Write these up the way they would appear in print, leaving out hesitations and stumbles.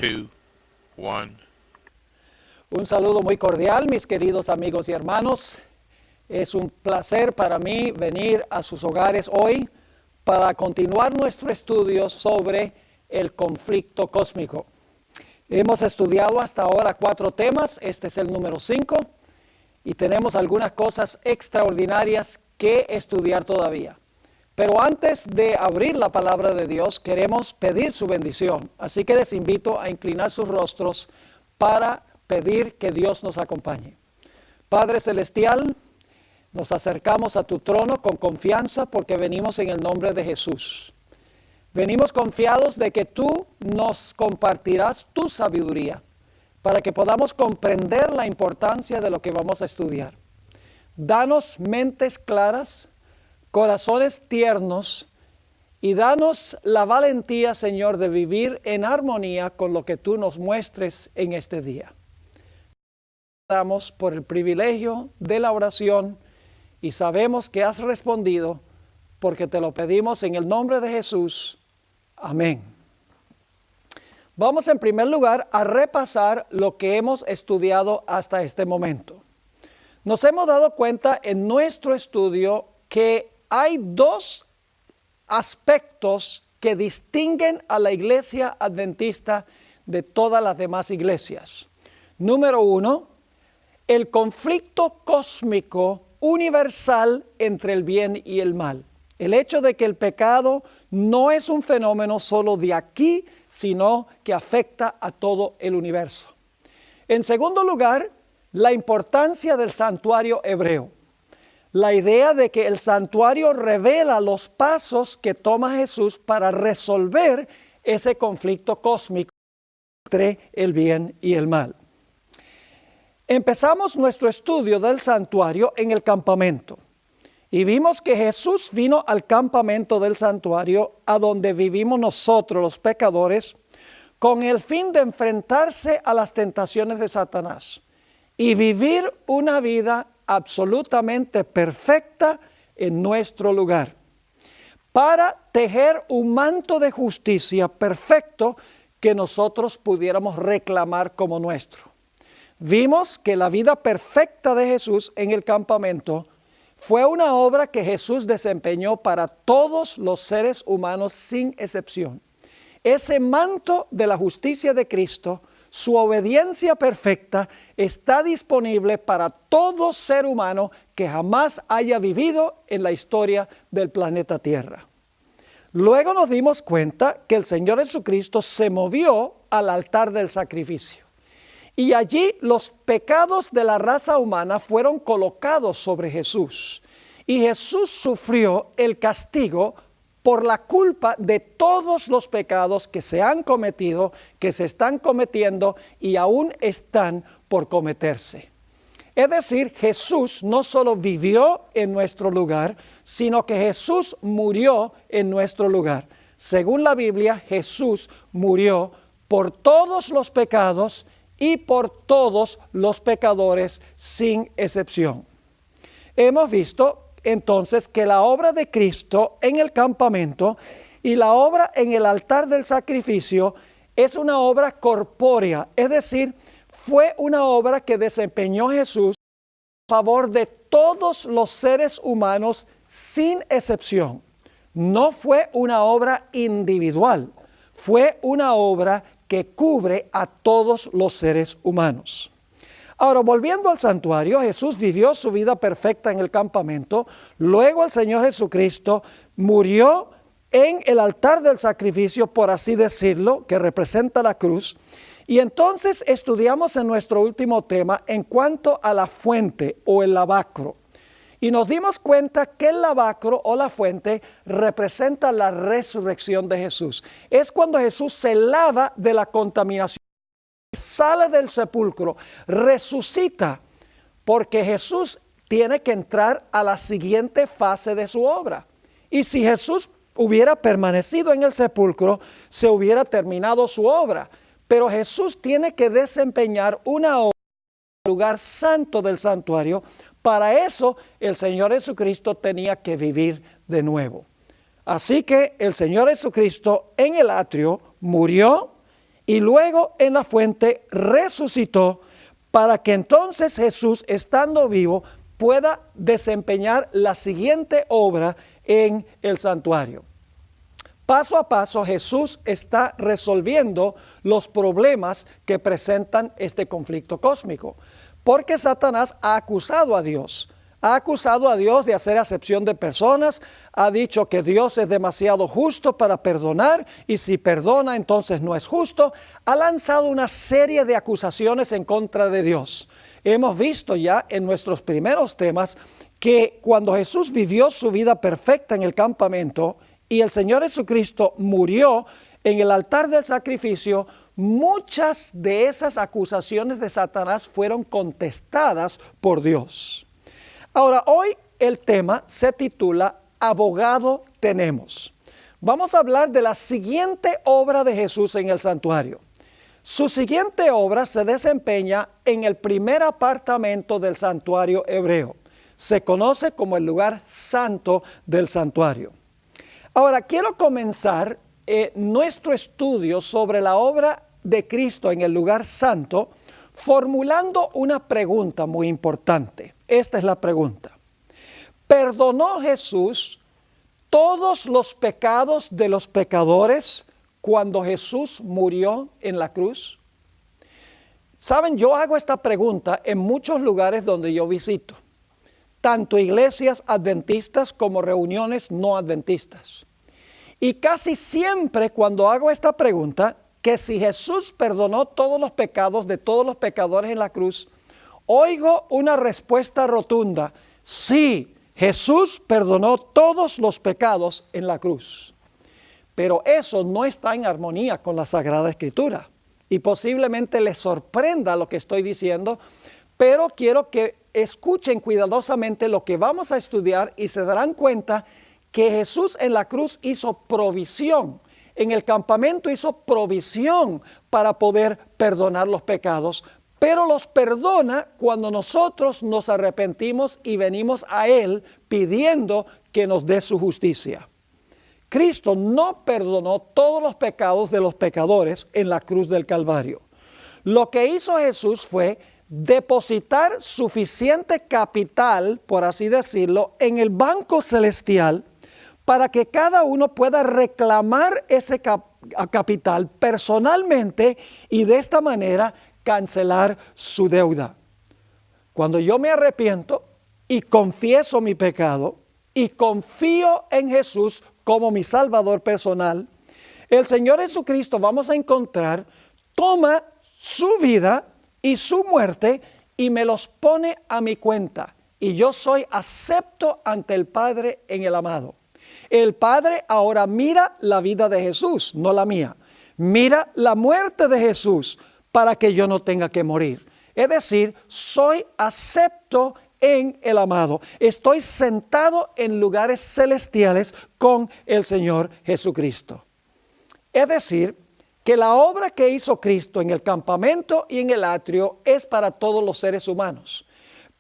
2, 1. Un saludo muy cordial, mis queridos amigos y hermanos. Es un placer para mí venir a sus hogares hoy para continuar nuestro estudio sobre el conflicto cósmico. Hemos estudiado hasta ahora 4 temas, este es el número 5 y tenemos algunas cosas extraordinarias que estudiar todavía. Pero antes de abrir la palabra de Dios, queremos pedir su bendición. Así que les invito a inclinar sus rostros para pedir que Dios nos acompañe. Padre Celestial, nos acercamos a tu trono con confianza porque venimos en el nombre de Jesús. Venimos confiados de que tú nos compartirás tu sabiduría para que podamos comprender la importancia de lo que vamos a estudiar. Danos mentes claras, corazones tiernos y danos la valentía, Señor, de vivir en armonía con lo que tú nos muestres en este día. Damos por el privilegio de la oración y sabemos que has respondido porque te lo pedimos en el nombre de Jesús. Amén. Vamos en primer lugar a repasar lo que hemos estudiado hasta este momento. Nos hemos dado cuenta en nuestro estudio que hay 2 aspectos que distinguen a la iglesia adventista de todas las demás iglesias. Número 1, el conflicto cósmico universal entre el bien y el mal. El hecho de que el pecado no es un fenómeno solo de aquí, sino que afecta a todo el universo. En segundo lugar, la importancia del santuario hebreo. La idea de que el santuario revela los pasos que toma Jesús para resolver ese conflicto cósmico entre el bien y el mal. Empezamos nuestro estudio del santuario en el campamento y vimos que Jesús vino al campamento del santuario a donde vivimos nosotros los pecadores con el fin de enfrentarse a las tentaciones de Satanás y vivir una vida absolutamente perfecta en nuestro lugar, para tejer un manto de justicia perfecto que nosotros pudiéramos reclamar como nuestro. Vimos que la vida perfecta de Jesús en el campamento fue una obra que Jesús desempeñó para todos los seres humanos sin excepción. Ese manto de la justicia de Cristo, su obediencia perfecta, está disponible para todo ser humano que jamás haya vivido en la historia del planeta Tierra. Luego nos dimos cuenta que el Señor Jesucristo se movió al altar del sacrificio. Y allí los pecados de la raza humana fueron colocados sobre Jesús. Y Jesús sufrió el castigo por la culpa de todos los pecados que se han cometido, que se están cometiendo y aún están por cometerse. Es decir, Jesús no solo vivió en nuestro lugar, sino que Jesús murió en nuestro lugar. Según la Biblia, Jesús murió por todos los pecados y por todos los pecadores sin excepción. Hemos visto entonces que la obra de Cristo en el campamento y la obra en el altar del sacrificio es una obra corpórea, es decir, fue una obra que desempeñó Jesús a favor de todos los seres humanos sin excepción. No fue una obra individual, fue una obra que cubre a todos los seres humanos. Ahora, volviendo al santuario, Jesús vivió su vida perfecta en el campamento. Luego el Señor Jesucristo murió en el altar del sacrificio, por así decirlo, que representa la cruz. Y entonces estudiamos en nuestro último tema en cuanto a la fuente o el lavacro. Y nos dimos cuenta que el lavacro o la fuente representa la resurrección de Jesús. Es cuando Jesús se lava de la contaminación, sale del sepulcro, resucita, porque Jesús tiene que entrar a la siguiente fase de su obra. Y si Jesús hubiera permanecido en el sepulcro, se hubiera terminado su obra. Pero Jesús tiene que desempeñar una obra en el lugar santo del santuario. Para eso el Señor Jesucristo tenía que vivir de nuevo. Así que el Señor Jesucristo en el atrio murió y luego en la fuente resucitó para que entonces Jesús, estando vivo, pueda desempeñar la siguiente obra en el santuario. Paso a paso, Jesús está resolviendo los problemas que presentan este conflicto cósmico, porque Satanás ha acusado a Dios. Ha acusado a Dios de hacer acepción de personas, ha dicho que Dios es demasiado justo para perdonar y si perdona entonces no es justo. Ha lanzado una serie de acusaciones en contra de Dios. Hemos visto ya en nuestros primeros temas que cuando Jesús vivió su vida perfecta en el campamento y el Señor Jesucristo murió en el altar del sacrificio, muchas de esas acusaciones de Satanás fueron contestadas por Dios. Ahora, hoy el tema se titula Abogado tenemos. Vamos a hablar de la siguiente obra de Jesús en el santuario. Su siguiente obra se desempeña en el primer apartamento del santuario hebreo. Se conoce como el lugar santo del santuario. Ahora, quiero comenzar nuestro estudio sobre la obra de Cristo en el lugar santo formulando una pregunta muy importante. Esta es la pregunta. ¿Perdonó Jesús todos los pecados de los pecadores cuando Jesús murió en la cruz? Saben, yo hago esta pregunta en muchos lugares donde yo visito, tanto iglesias adventistas como reuniones no adventistas. Y casi siempre cuando hago esta pregunta, que si Jesús perdonó todos los pecados de todos los pecadores en la cruz, oigo una respuesta rotunda: sí, Jesús perdonó todos los pecados en la cruz. Pero eso no está en armonía con la Sagrada Escritura. Y posiblemente les sorprenda lo que estoy diciendo, pero quiero que escuchen cuidadosamente lo que vamos a estudiar y se darán cuenta que Jesús en la cruz hizo provisión. En el campamento hizo provisión para poder perdonar los pecados, pero los perdona cuando nosotros nos arrepentimos y venimos a Él pidiendo que nos dé su justicia. Cristo no perdonó todos los pecados de los pecadores en la cruz del Calvario. Lo que hizo Jesús fue depositar suficiente capital, por así decirlo, en el banco celestial para que cada uno pueda reclamar ese capital personalmente y de esta manera cancelar su deuda. Cuando yo me arrepiento y confieso mi pecado y confío en Jesús como mi Salvador personal, el Señor Jesucristo, vamos a encontrar, toma su vida y su muerte y me los pone a mi cuenta. Y yo soy acepto ante el Padre en el amado. El Padre ahora mira la vida de Jesús, no la mía. Mira la muerte de Jesús para que yo no tenga que morir. Es decir, soy acepto en el amado. Estoy sentado en lugares celestiales con el Señor Jesucristo. Es decir, que la obra que hizo Cristo en el campamento y en el atrio es para todos los seres humanos.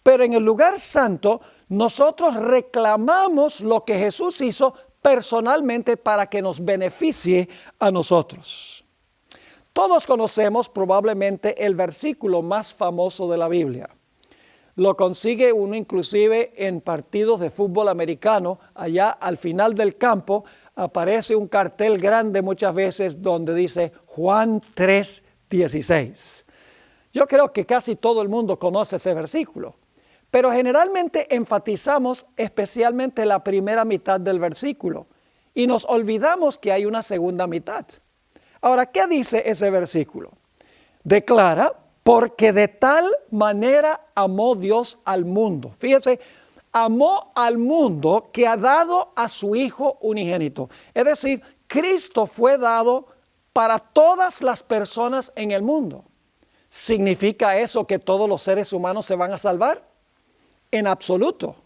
Pero en el lugar santo, nosotros reclamamos lo que Jesús hizo personalmente para que nos beneficie a nosotros. Todos conocemos probablemente el versículo más famoso de la Biblia. Lo consigue uno inclusive en partidos de fútbol americano. Allá al final del campo aparece un cartel grande muchas veces donde dice Juan 3:16. Yo creo que casi todo el mundo conoce ese versículo. Pero generalmente enfatizamos especialmente la primera mitad del versículo y nos olvidamos que hay una segunda mitad. Ahora, ¿qué dice ese versículo? Declara, porque de tal manera amó Dios al mundo. Fíjese, amó al mundo que ha dado a su Hijo unigénito. Es decir, Cristo fue dado para todas las personas en el mundo. ¿Significa eso que todos los seres humanos se van a salvar? En absoluto,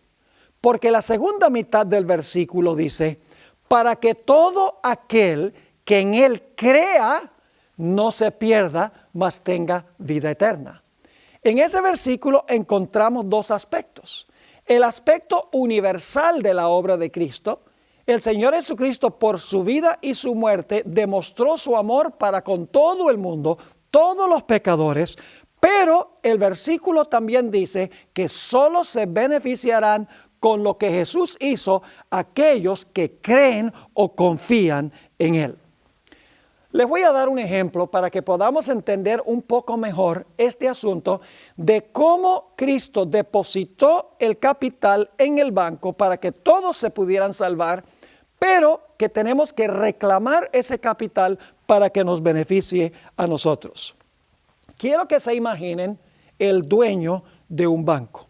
porque la segunda mitad del versículo dice, para que todo aquel que en Él crea no se pierda, mas tenga vida eterna. En ese versículo encontramos dos aspectos. El aspecto universal de la obra de Cristo, El Señor Jesucristo, por su vida y su muerte, demostró su amor para con todo el mundo, todos los pecadores, pero el versículo también dice que solo se beneficiarán con lo que Jesús hizo aquellos que creen o confían en Él. Les voy a dar un ejemplo para que podamos entender un poco mejor este asunto de cómo Cristo depositó el capital en el banco para que todos se pudieran salvar, pero que tenemos que reclamar ese capital para que nos beneficie a nosotros. Quiero que se imaginen el dueño de un banco.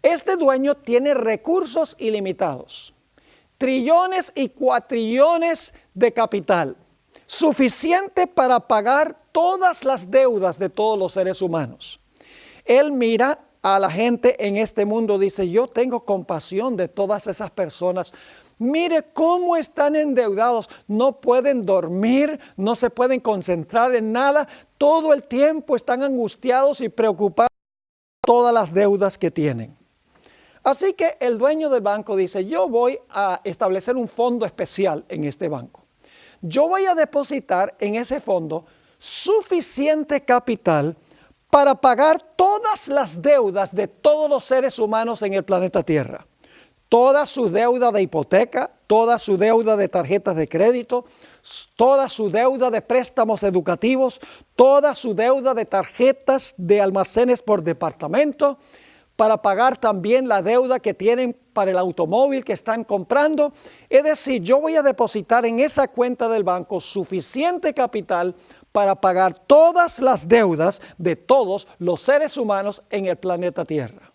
Este dueño tiene recursos ilimitados, trillones y cuatrillones de capital, suficiente para pagar todas las deudas de todos los seres humanos. Él mira a la gente en este mundo, dice, yo tengo compasión de todas esas personas. Mire cómo están endeudados, no pueden dormir, no se pueden concentrar en nada, todo el tiempo están angustiados y preocupados por todas las deudas que tienen. Así que el dueño del banco dice, yo voy a establecer un fondo especial en este banco. Yo voy a depositar en ese fondo suficiente capital para pagar todas las deudas de todos los seres humanos en el planeta Tierra. Toda su deuda de hipoteca, toda su deuda de tarjetas de crédito, toda su deuda de préstamos educativos, toda su deuda de tarjetas de almacenes por departamento, para pagar también la deuda que tienen para el automóvil que están comprando. Es decir, yo voy a depositar en esa cuenta del banco suficiente capital para pagar todas las deudas de todos los seres humanos en el planeta Tierra.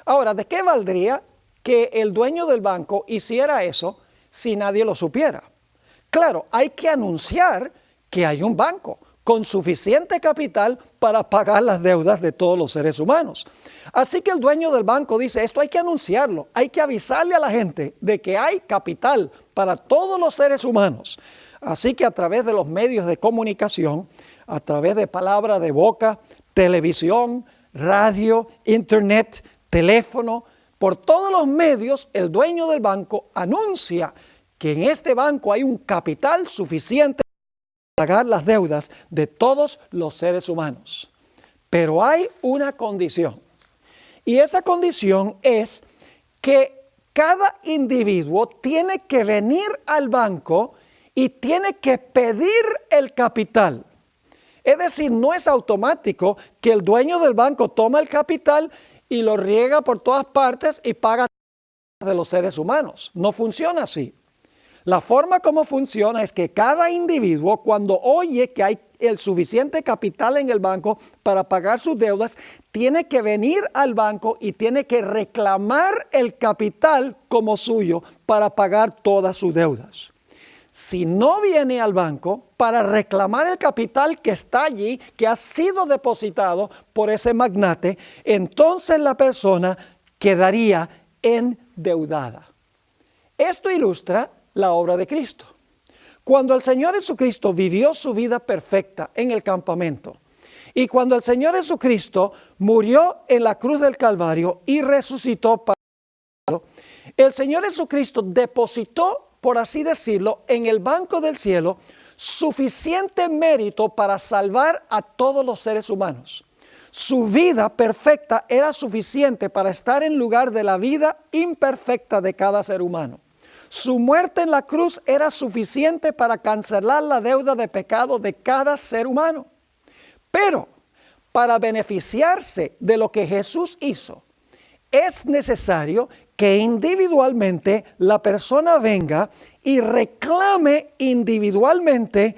Ahora, ¿de qué valdría que el dueño del banco hiciera eso si nadie lo supiera? Claro, hay que anunciar que hay un banco con suficiente capital para pagar las deudas de todos los seres humanos. Así que el dueño del banco dice, esto hay que anunciarlo, hay que avisarle a la gente de que hay capital para todos los seres humanos. Así que a través de los medios de comunicación, a través de palabra de boca, televisión, radio, internet, teléfono, por todos los medios, el dueño del banco anuncia que en este banco hay un capital suficiente para pagar las deudas de todos los seres humanos. Pero hay una condición, y esa condición es que cada individuo tiene que venir al banco y tiene que pedir el capital. Es decir, no es automático que el dueño del banco toma el capital y lo riega por todas partes y paga de los seres humanos. No funciona así. La forma como funciona es que cada individuo, cuando oye que hay el suficiente capital en el banco para pagar sus deudas, tiene que venir al banco y tiene que reclamar el capital como suyo para pagar todas sus deudas. Si no viene al banco para reclamar el capital que está allí, que ha sido depositado por ese magnate, entonces la persona quedaría endeudada. Esto ilustra la obra de Cristo. Cuando el Señor Jesucristo vivió su vida perfecta en el campamento, y cuando el Señor Jesucristo murió en la cruz del Calvario y resucitó para el Señor Jesucristo depositó, por así decirlo, en el banco del cielo suficiente mérito para salvar a todos los seres humanos. Su vida perfecta era suficiente para estar en lugar de la vida imperfecta de cada ser humano. Su muerte en la cruz era suficiente para cancelar la deuda de pecado de cada ser humano. Pero para beneficiarse de lo que Jesús hizo, es necesario que individualmente la persona venga y reclame individualmente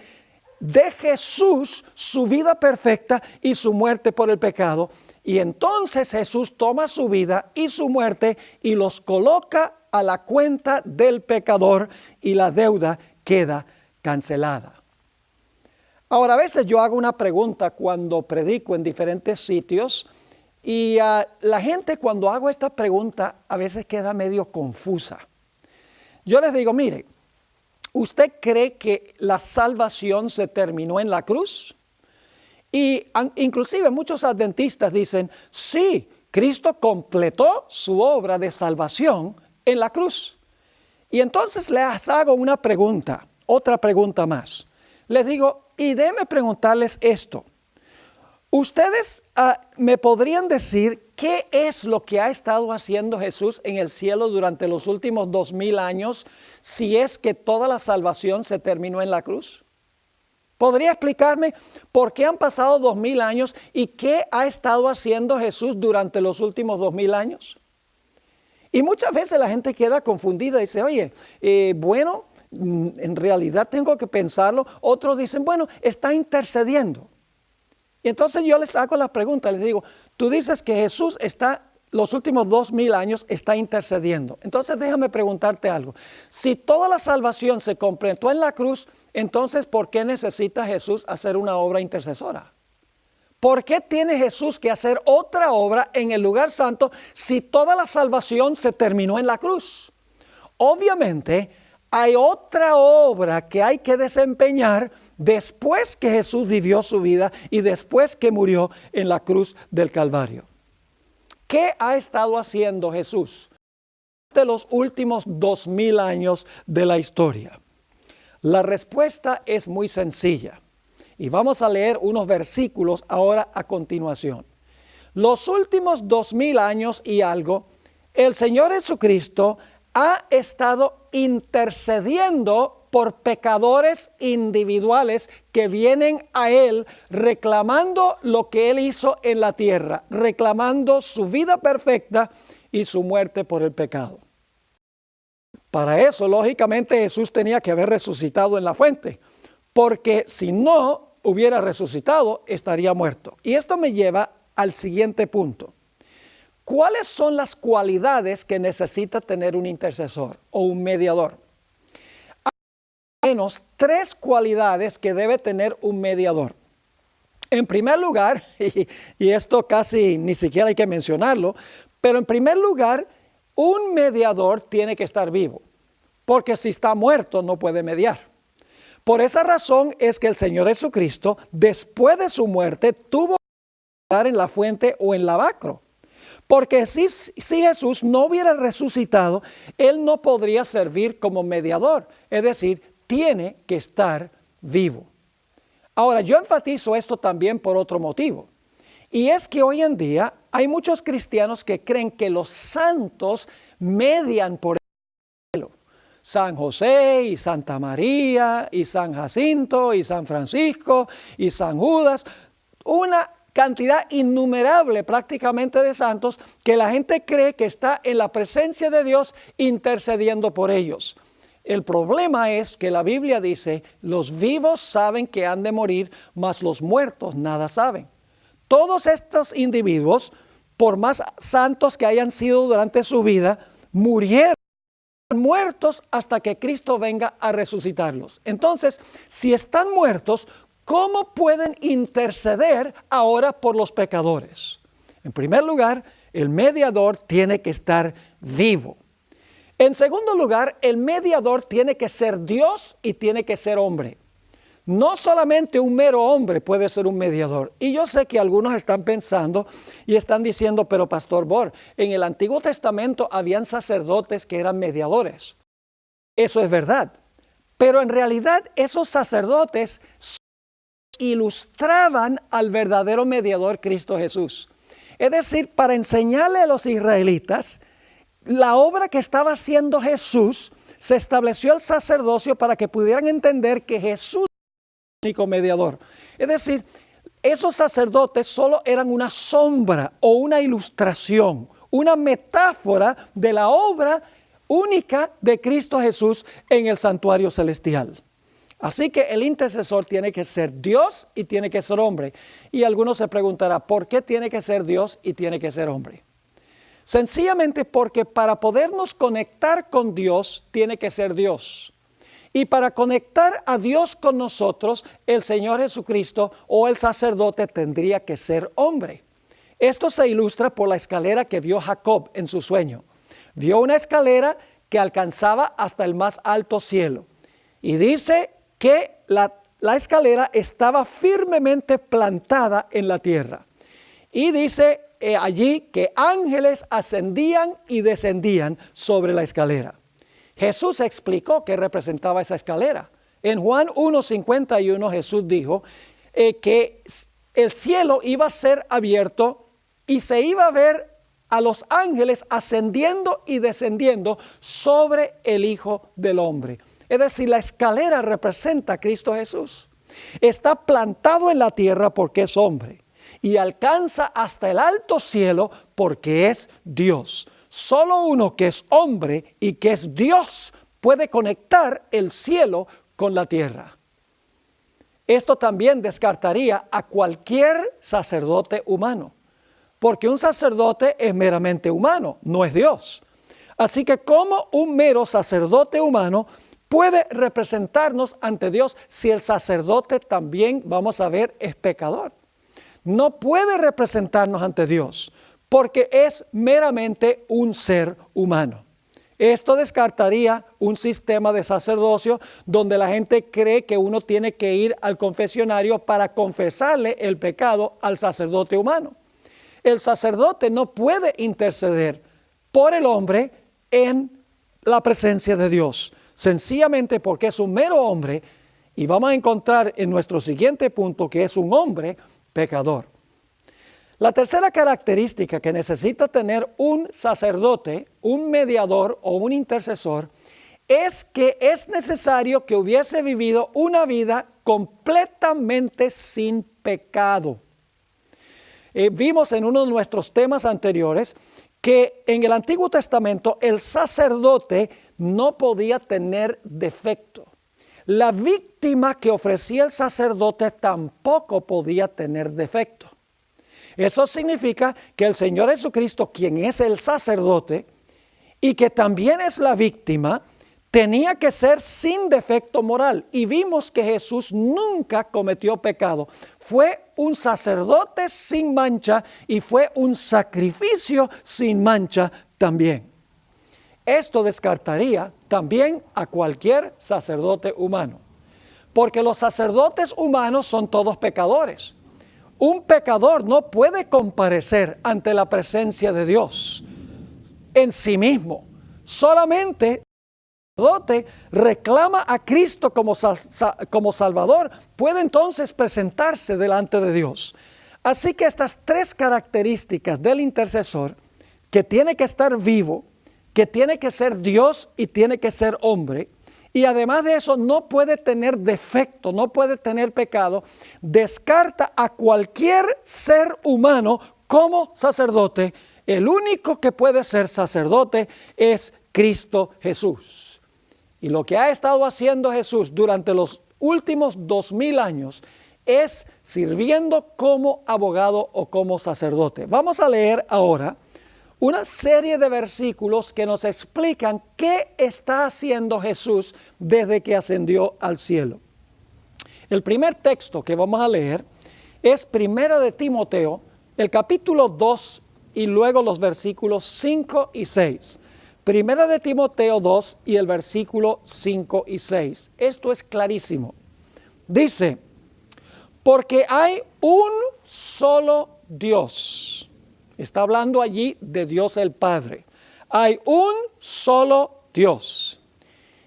de Jesús su vida perfecta y su muerte por el pecado. Y entonces Jesús toma su vida y su muerte y los coloca a la cuenta del pecador y la deuda queda cancelada. Ahora, a veces yo hago una pregunta cuando predico en diferentes sitios y la gente cuando hago esta pregunta a veces queda medio confusa. Yo les digo, mire, ¿usted cree que la salvación se terminó en la cruz? Y inclusive muchos adventistas dicen, sí, Cristo completó su obra de salvación en la cruz. Y entonces les hago una pregunta, otra pregunta más. Les digo, y déjenme preguntarles esto. Ustedes me podrían decir qué es lo que ha estado haciendo Jesús en el cielo durante los últimos 2000 años, si es que toda la salvación se terminó en la cruz. ¿Podría explicarme por qué han pasado 2000 años y qué ha estado haciendo Jesús durante los últimos 2000 años? Y muchas veces la gente queda confundida y dice, oye, bueno, en realidad tengo que pensarlo. Otros dicen, bueno, está intercediendo. Y entonces yo les hago la pregunta, les digo, tú dices que Jesús está, los últimos 2000 años, está intercediendo. Entonces déjame preguntarte algo. Si toda la salvación se completó en la cruz, entonces ¿por qué necesita Jesús hacer una obra intercesora? ¿Por qué tiene Jesús que hacer otra obra en el lugar santo si toda la salvación se terminó en la cruz? Obviamente hay otra obra que hay que desempeñar después que Jesús vivió su vida y después que murió en la cruz del Calvario. ¿Qué ha estado haciendo Jesús de los últimos 2000 años de la historia? La respuesta es muy sencilla y vamos a leer unos versículos ahora a continuación. Los últimos 2000 años y algo, el Señor Jesucristo ha estado intercediendo por pecadores individuales que vienen a Él reclamando lo que Él hizo en la tierra, reclamando su vida perfecta y su muerte por el pecado. Para eso, lógicamente, Jesús tenía que haber resucitado en la fuente, porque si no hubiera resucitado, estaría muerto. Y esto me lleva al siguiente punto. ¿Cuáles son las cualidades que necesita tener un intercesor o un mediador? Hay al menos 3 cualidades que debe tener un mediador. En primer lugar, y esto casi ni siquiera hay que mencionarlo, pero en primer lugar, un mediador tiene que estar vivo, porque si está muerto no puede mediar. Por esa razón es que el Señor Jesucristo, después de su muerte, tuvo que estar en la fuente o en el lavacro. Porque si Jesús no hubiera resucitado, Él no podría servir como mediador. Es decir, tiene que estar vivo. Ahora, yo enfatizo esto también por otro motivo. Y es que hoy en día hay muchos cristianos que creen que los santos median por el cielo. San José y Santa María y San Jacinto y San Francisco y San Judas. Una cantidad innumerable prácticamente de santos que la gente cree que está en la presencia de Dios intercediendo por ellos. El problema es que la Biblia dice, los vivos saben que han de morir, mas los muertos nada saben. Todos estos individuos, por más santos que hayan sido durante su vida, murieron muertos hasta que Cristo venga a resucitarlos. Entonces, si están muertos, ¿cómo pueden interceder ahora por los pecadores? En primer lugar, el mediador tiene que estar vivo. En segundo lugar, el mediador tiene que ser Dios y tiene que ser hombre. No solamente un mero hombre puede ser un mediador. Y yo sé que algunos están pensando y están diciendo, pero Pastor Bor, en el Antiguo Testamento habían sacerdotes que eran mediadores. Eso es verdad. Pero en realidad esos sacerdotes ilustraban al verdadero mediador Cristo Jesús. Es decir, para enseñarle a los israelitas la obra que estaba haciendo Jesús, se estableció el sacerdocio para que pudieran entender que Jesús es el único mediador. Es decir, esos sacerdotes solo eran una sombra o una ilustración, una metáfora de la obra única de Cristo Jesús en el santuario celestial. Así que el intercesor tiene que ser Dios y tiene que ser hombre. Y algunos se preguntarán, ¿por qué tiene que ser Dios y tiene que ser hombre? Sencillamente porque para podernos conectar con Dios, tiene que ser Dios. Y para conectar a Dios con nosotros, el Señor Jesucristo o el sacerdote tendría que ser hombre. Esto se ilustra por la escalera que vio Jacob en su sueño. Vio una escalera que alcanzaba hasta el más alto cielo. Y dice que la escalera estaba firmemente plantada en la tierra. Y dice allí que ángeles ascendían y descendían sobre la escalera. Jesús explicó qué representaba esa escalera. En Juan 1:51 Jesús dijo que el cielo iba a ser abierto y se iba a ver a los ángeles ascendiendo y descendiendo sobre el Hijo del Hombre. Es decir, la escalera representa a Cristo Jesús. Está plantado en la tierra porque es hombre y alcanza hasta el alto cielo porque es Dios. Solo uno que es hombre y que es Dios puede conectar el cielo con la tierra. Esto también descartaría a cualquier sacerdote humano, porque un sacerdote es meramente humano, no es Dios. Así que ¿cómo un mero sacerdote humano puede representarnos ante Dios si el sacerdote también, vamos a ver, es pecador? No puede representarnos ante Dios porque es meramente un ser humano. Esto descartaría un sistema de sacerdocio donde la gente cree que uno tiene que ir al confesionario para confesarle el pecado al sacerdote humano. El sacerdote no puede interceder por el hombre en la presencia de Dios, sencillamente porque es un mero hombre, y vamos a encontrar en nuestro siguiente punto que es un hombre pecador. La tercera característica que necesita tener un sacerdote, un mediador o un intercesor, es que es necesario que hubiese vivido una vida completamente sin pecado. Vimos en uno de nuestros temas anteriores que en el Antiguo Testamento el sacerdote no podía tener defecto. La víctima que ofrecía el sacerdote tampoco podía tener defecto. Eso significa que el Señor Jesucristo, quien es el sacerdote y que también es la víctima, tenía que ser sin defecto moral. Y vimos que Jesús nunca cometió pecado. Fue un sacerdote sin mancha y fue un sacrificio sin mancha también. Esto descartaría también a cualquier sacerdote humano, porque los sacerdotes humanos son todos pecadores. Un pecador no puede comparecer ante la presencia de Dios en sí mismo. Solamente el sacerdote reclama a Cristo como Salvador, puede entonces presentarse delante de Dios. Así que estas tres características del intercesor, que tiene que estar vivo, que tiene que ser Dios y tiene que ser hombre, y además de eso no puede tener defecto, no puede tener pecado, descarta a cualquier ser humano como sacerdote. El único que puede ser sacerdote es Cristo Jesús. Y lo que ha estado haciendo Jesús durante los últimos 2000 años es sirviendo como abogado o como sacerdote. Vamos a leer ahora una serie de versículos que nos explican qué está haciendo Jesús desde que ascendió al cielo. El primer texto que vamos a leer es 1 de Timoteo, el capítulo 2 y luego los versículos 5 y 6. 1 de Timoteo 2 y el versículo 5 y 6. Esto es clarísimo. Dice, porque hay un solo Dios. Está hablando allí de Dios el Padre. Hay un solo Dios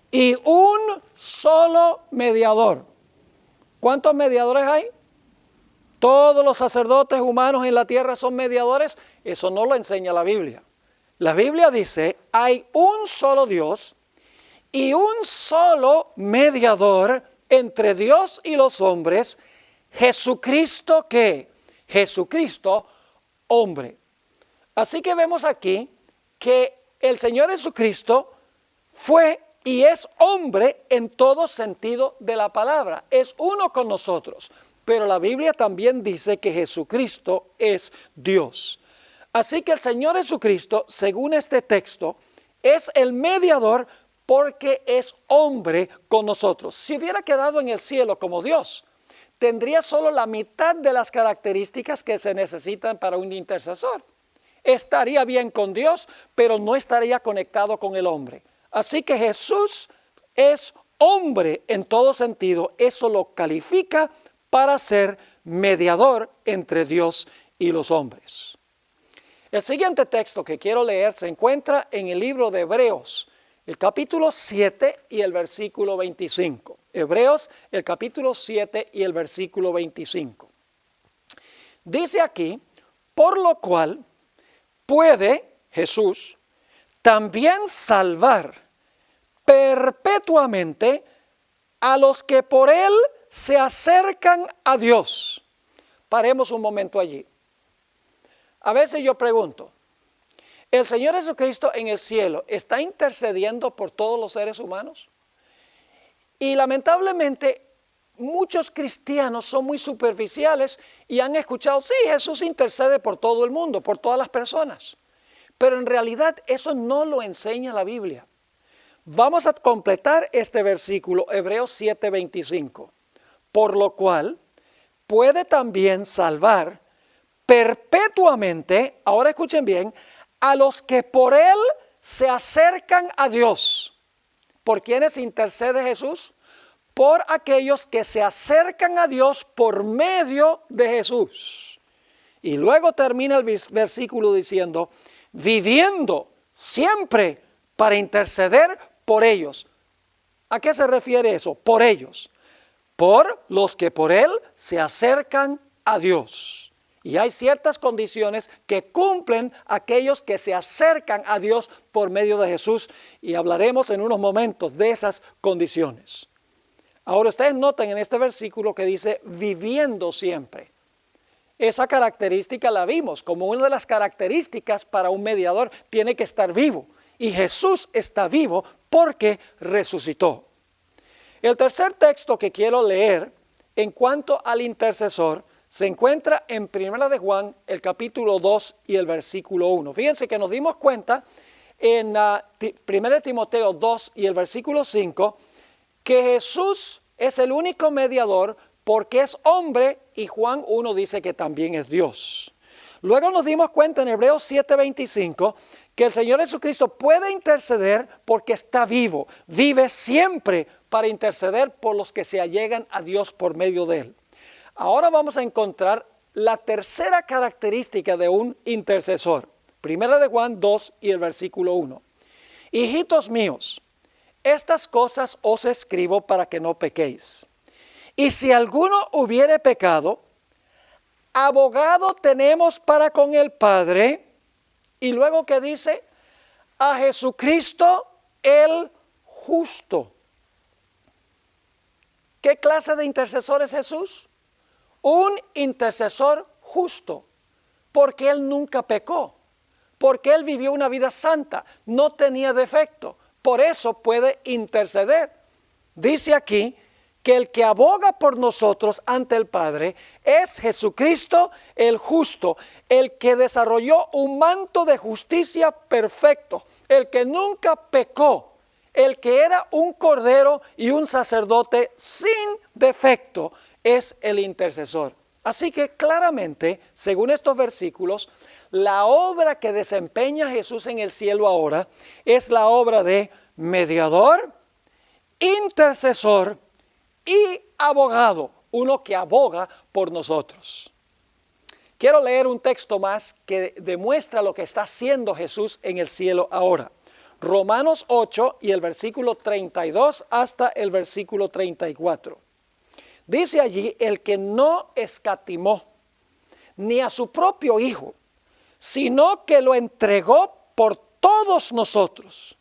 y un solo mediador. ¿Cuántos mediadores hay? ¿Todos los sacerdotes humanos en la tierra son mediadores? Eso no lo enseña la Biblia. La Biblia dice, hay un solo Dios y un solo mediador entre Dios y los hombres, Jesucristo, ¿qué? Jesucristo, hombre. Así que vemos aquí que el Señor Jesucristo fue y es hombre en todo sentido de la palabra. Es uno con nosotros. Pero la Biblia también dice que Jesucristo es Dios. Así que el Señor Jesucristo, según este texto, es el mediador porque es hombre con nosotros. Si hubiera quedado en el cielo como Dios, tendría solo la mitad de las características que se necesitan para un intercesor. Estaría bien con Dios, pero no estaría conectado con el hombre. Así que Jesús es hombre en todo sentido. Eso lo califica para ser mediador entre Dios y los hombres. El siguiente texto que quiero leer se encuentra en el libro de Hebreos, el capítulo 7 y el versículo 25. Hebreos, el capítulo 7 y el versículo 25. Dice aquí, por lo cual puede Jesús también salvar perpetuamente a los que por él se acercan a Dios. Paremos un momento allí. A veces yo pregunto, ¿el Señor Jesucristo en el cielo está intercediendo por todos los seres humanos? Y lamentablemente muchos cristianos son muy superficiales y han escuchado, sí, Jesús intercede por todo el mundo, por todas las personas. Pero en realidad eso no lo enseña la Biblia. Vamos a completar este versículo, Hebreos 7:25. Por lo cual puede también salvar perpetuamente, ahora escuchen bien, a los que por él se acercan a Dios. ¿Por quiénes intercede Jesús? Por aquellos que se acercan a Dios por medio de Jesús. Y luego termina el versículo diciendo, viviendo siempre para interceder por ellos. ¿A qué se refiere eso? Por ellos. Por los que por él se acercan a Dios. Y hay ciertas condiciones que cumplen aquellos que se acercan a Dios por medio de Jesús. Y hablaremos en unos momentos de esas condiciones. Ahora ustedes notan en este versículo que dice viviendo siempre. Esa característica la vimos como una de las características para un mediador. Tiene que estar vivo. Y Jesús está vivo porque resucitó. El tercer texto que quiero leer en cuanto al intercesor se encuentra en 1 de Juan, el capítulo 2 y el versículo 1. Fíjense que nos dimos cuenta en 1 de Timoteo 2 y el versículo 5 que Jesús es el único mediador porque es hombre y Juan 1 dice que también es Dios. Luego nos dimos cuenta en Hebreos 7:25 que el Señor Jesucristo puede interceder porque está vivo, vive siempre para interceder por los que se allegan a Dios por medio de él. Ahora vamos a encontrar la tercera característica de un intercesor. 1 de Juan 2 y el versículo 1. Hijitos míos, estas cosas os escribo para que no pequéis. Y si alguno hubiere pecado, abogado tenemos para con el Padre. Y luego que dice, a Jesucristo el justo. ¿Qué clase de intercesor es Jesús? Un intercesor justo, porque él nunca pecó, porque él vivió una vida santa, no tenía defecto, por eso puede interceder. Dice aquí que el que aboga por nosotros ante el Padre es Jesucristo el justo, el que desarrolló un manto de justicia perfecto, el que nunca pecó, el que era un cordero y un sacerdote sin defecto, es el intercesor. Así que claramente, según estos versículos, la obra que desempeña Jesús en el cielo ahora es la obra de mediador, intercesor y abogado, uno que aboga por nosotros. Quiero leer un texto más que demuestra lo que está haciendo Jesús en el cielo ahora. Romanos 8 y el versículo 32 hasta el versículo 34. Dice allí, el que no escatimó ni a su propio Hijo, sino que lo entregó por todos nosotros,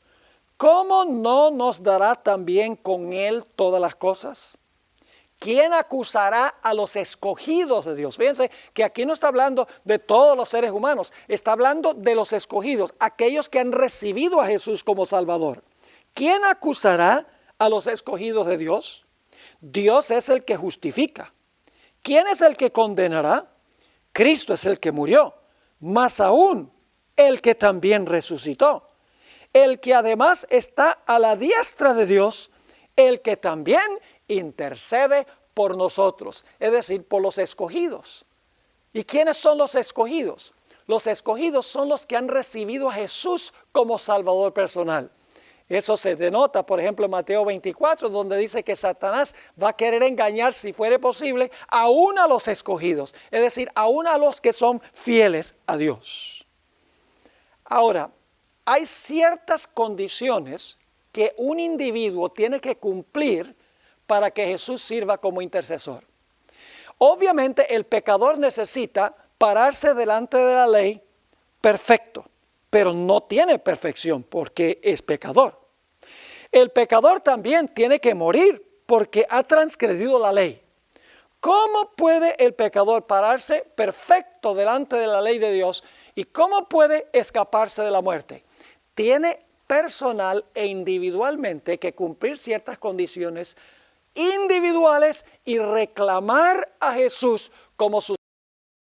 ¿cómo no nos dará también con él todas las cosas? ¿Quién acusará a los escogidos de Dios? Fíjense que aquí no está hablando de todos los seres humanos, está hablando de los escogidos, aquellos que han recibido a Jesús como Salvador. ¿Quién acusará a los escogidos de Dios? Dios es el que justifica. ¿Quién es el que condenará? Cristo es el que murió, más aún el que también resucitó, el que además está a la diestra de Dios, el que también intercede por nosotros, es decir, por los escogidos. ¿Y quiénes son los escogidos? Los escogidos son los que han recibido a Jesús como Salvador personal. Eso se denota, por ejemplo, en Mateo 24, donde dice que Satanás va a querer engañar, si fuere posible, aún a los escogidos, es decir, aún a los que son fieles a Dios. Ahora, hay ciertas condiciones que un individuo tiene que cumplir para que Jesús sirva como intercesor. Obviamente el pecador necesita pararse delante de la ley perfecto, pero no tiene perfección porque es pecador. El pecador también tiene que morir porque ha transgredido la ley. ¿Cómo puede el pecador pararse perfecto delante de la ley de Dios y cómo puede escaparse de la muerte? Tiene personal e individualmente que cumplir ciertas condiciones individuales y reclamar a Jesús como su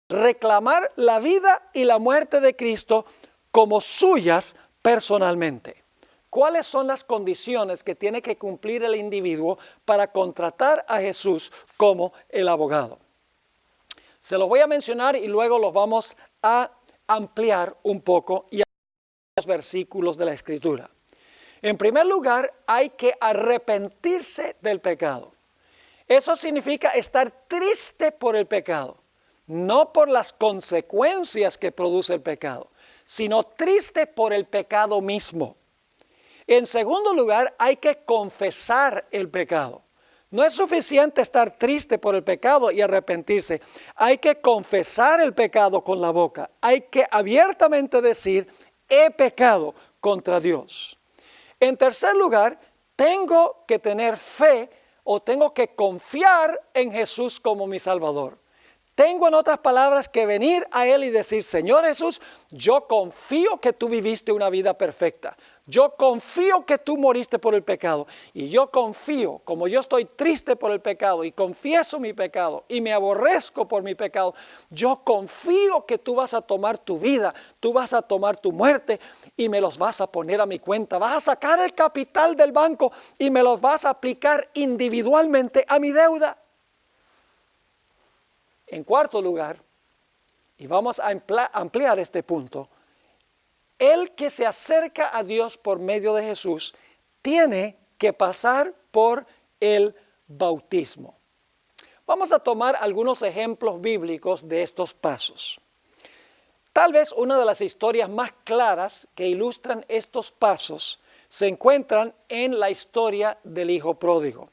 reclamar la vida y la muerte de Cristo como suyas personalmente. ¿Cuáles son las condiciones que tiene que cumplir el individuo para contratar a Jesús como el abogado? Se los voy a mencionar y luego los vamos a ampliar un poco y a los versículos de la Escritura. En primer lugar, hay que arrepentirse del pecado. Eso significa estar triste por el pecado, no por las consecuencias que produce el pecado, sino triste por el pecado mismo. En segundo lugar, hay que confesar el pecado. No es suficiente estar triste por el pecado y arrepentirse. Hay que confesar el pecado con la boca. Hay que abiertamente decir, he pecado contra Dios. En tercer lugar, tengo que tener fe o tengo que confiar en Jesús como mi Salvador. Tengo, en otras palabras, que venir a Él y decir, Señor Jesús, yo confío que tú viviste una vida perfecta. Yo confío que tú moriste por el pecado. Y yo confío, como yo estoy triste por el pecado y confieso mi pecado y me aborrezco por mi pecado, yo confío que tú vas a tomar tu vida, tú vas a tomar tu muerte y me los vas a poner a mi cuenta. Vas a sacar el capital del banco y me los vas a aplicar individualmente a mi deuda. En cuarto lugar, y vamos a ampliar este punto, el que se acerca a Dios por medio de Jesús tiene que pasar por el bautismo. Vamos a tomar algunos ejemplos bíblicos de estos pasos. Tal vez una de las historias más claras que ilustran estos pasos se encuentran en la historia del hijo pródigo.